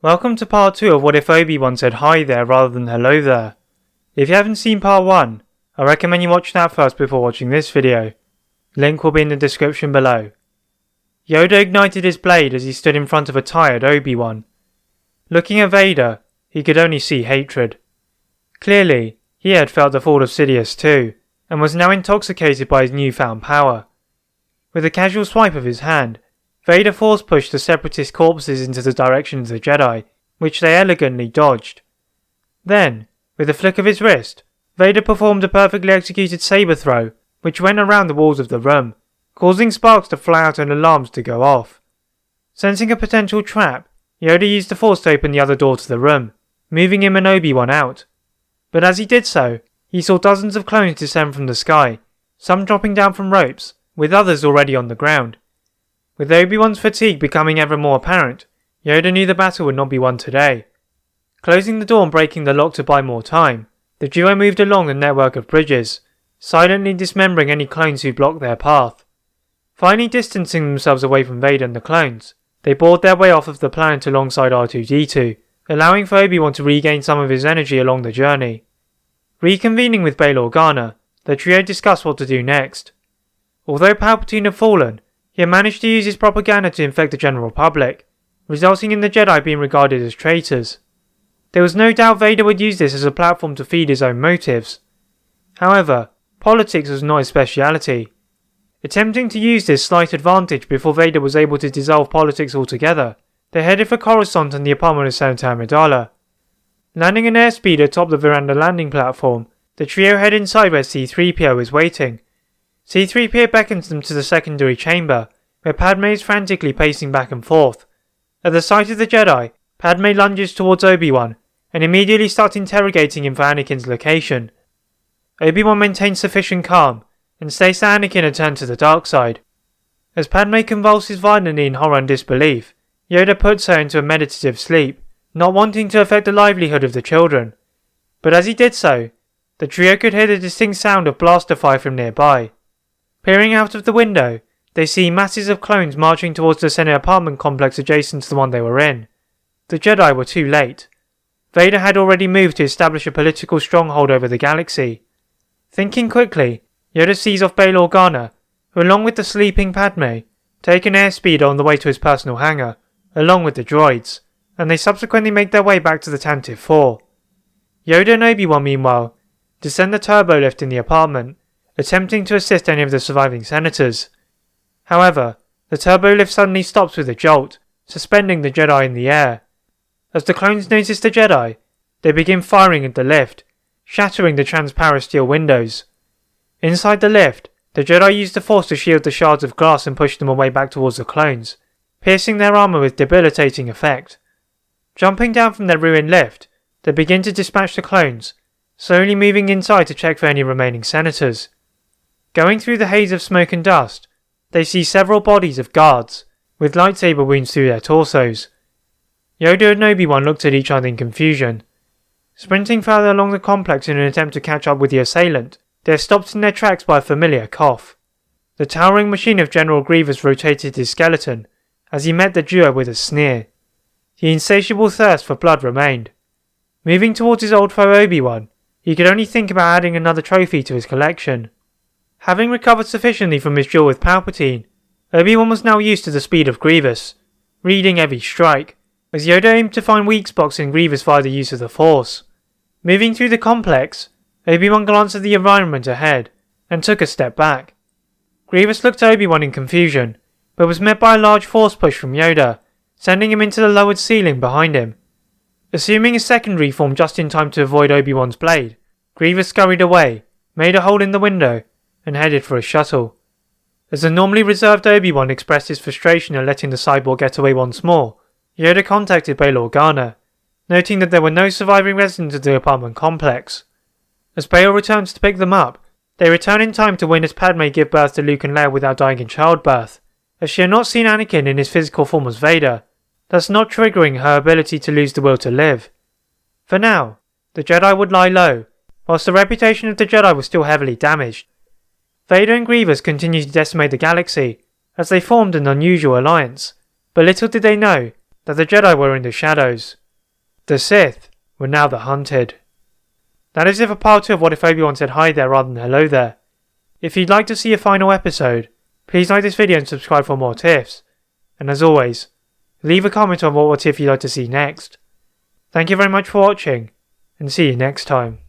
Welcome to part 2 of What If Obi Wan said hi there rather than hello there. If you haven't seen part 1, I recommend you watch that first before watching this video. Link will be in the description below. Yoda ignited his blade as he stood in front of a tired Obi Wan. Looking at Vader, he could only see hatred. Clearly, he had felt the fall of Sidious too, and was now intoxicated by his newfound power. With a casual swipe of his hand, Vader force-pushed the Separatist corpses into the direction of the Jedi, which they elegantly dodged. Then, with a flick of his wrist, Vader performed a perfectly executed saber throw, which went around the walls of the room, causing sparks to fly out and alarms to go off. Sensing a potential trap, Yoda used the Force to open the other door to the room, moving him and Obi-Wan out. But as he did so, he saw dozens of clones descend from the sky, some dropping down from ropes, with others already on the ground. With Obi-Wan's fatigue becoming ever more apparent, Yoda knew the battle would not be won today. Closing the door and breaking the lock to buy more time, the duo moved along the network of bridges, silently dismembering any clones who blocked their path. Finally distancing themselves away from Vader and the clones, they bored their way off of the planet alongside R2-D2, allowing for Obi-Wan to regain some of his energy along the journey. Reconvening with Bail Organa, the trio discussed what to do next. Although Palpatine had fallen, he had managed to use his propaganda to infect the general public, resulting in the Jedi being regarded as traitors. There was no doubt Vader would use this as a platform to feed his own motives. However, politics was not his speciality. Attempting to use this slight advantage before Vader was able to dissolve politics altogether, they headed for Coruscant and the apartment of Senator Amidala. Landing an airspeed atop the veranda landing platform, the trio head inside where C-3PO is waiting. C-3PO beckons them to the secondary chamber, where Padme is frantically pacing back and forth. At the sight of the Jedi, Padme lunges towards Obi-Wan, and immediately starts interrogating him for Anakin's location. Obi-Wan maintains sufficient calm, and states that Anakin had turned to the dark side. As Padme convulses violently in horror and disbelief, Yoda puts her into a meditative sleep, not wanting to affect the livelihood of the children. But as he did so, the trio could hear the distinct sound of blaster fire from nearby. Peering out of the window, they see masses of clones marching towards the Senate apartment complex adjacent to the one they were in. The Jedi were too late. Vader had already moved to establish a political stronghold over the galaxy. Thinking quickly, Yoda sees off Bail Organa, who along with the sleeping Padme, take an airspeeder on the way to his personal hangar, along with the droids, and they subsequently make their way back to the Tantive 4. Yoda and Obi-Wan meanwhile descend the turbo lift in the apartment, attempting to assist any of the surviving senators. However, the turbo lift suddenly stops with a jolt, suspending the Jedi in the air. As the clones notice the Jedi, they begin firing at the lift, shattering the transparent steel windows. Inside the lift, the Jedi use the Force to shield the shards of glass and push them away back towards the clones, piercing their armour with debilitating effect. Jumping down from their ruined lift, they begin to dispatch the clones, slowly moving inside to check for any remaining senators. Going through the haze of smoke and dust, they see several bodies of guards, with lightsaber wounds through their torsos. Yoda and Obi-Wan looked at each other in confusion. Sprinting further along the complex in an attempt to catch up with the assailant, they are stopped in their tracks by a familiar cough. The towering machine of General Grievous rotated his skeleton, as he met the duo with a sneer. The insatiable thirst for blood remained. Moving towards his old foe Obi-Wan, he could only think about adding another trophy to his collection. Having recovered sufficiently from his duel with Palpatine, Obi-Wan was now used to the speed of Grievous, reading every strike, as Yoda aimed to find weak spots in Grievous via the use of the Force. Moving through the complex, Obi-Wan glanced at the environment ahead, and took a step back. Grievous looked at Obi-Wan in confusion, but was met by a large Force push from Yoda, sending him into the lowered ceiling behind him. Assuming a secondary form just in time to avoid Obi-Wan's blade, Grievous scurried away, made a hole in the window, and headed for a shuttle. As the normally reserved Obi-Wan expressed his frustration at letting the cyborg get away once more, Yoda contacted Bail Organa, noting that there were no surviving residents of the apartment complex. As Bail returns to pick them up, they return in time to witness Padme give birth to Luke and Leia without dying in childbirth, as she had not seen Anakin in his physical form as Vader, thus not triggering her ability to lose the will to live. For now, the Jedi would lie low, whilst the reputation of the Jedi was still heavily damaged. Vader and Grievous continued to decimate the galaxy, as they formed an unusual alliance, but little did they know that the Jedi were in the shadows. The Sith were now the hunted. That is it for part 2 of What If Obi Wan Said Hi There rather than Hello There. If you'd like to see a final episode, please like this video and subscribe for more tips. And as always, leave a comment on what if you'd like to see next. Thank you very much for watching, and see you next time.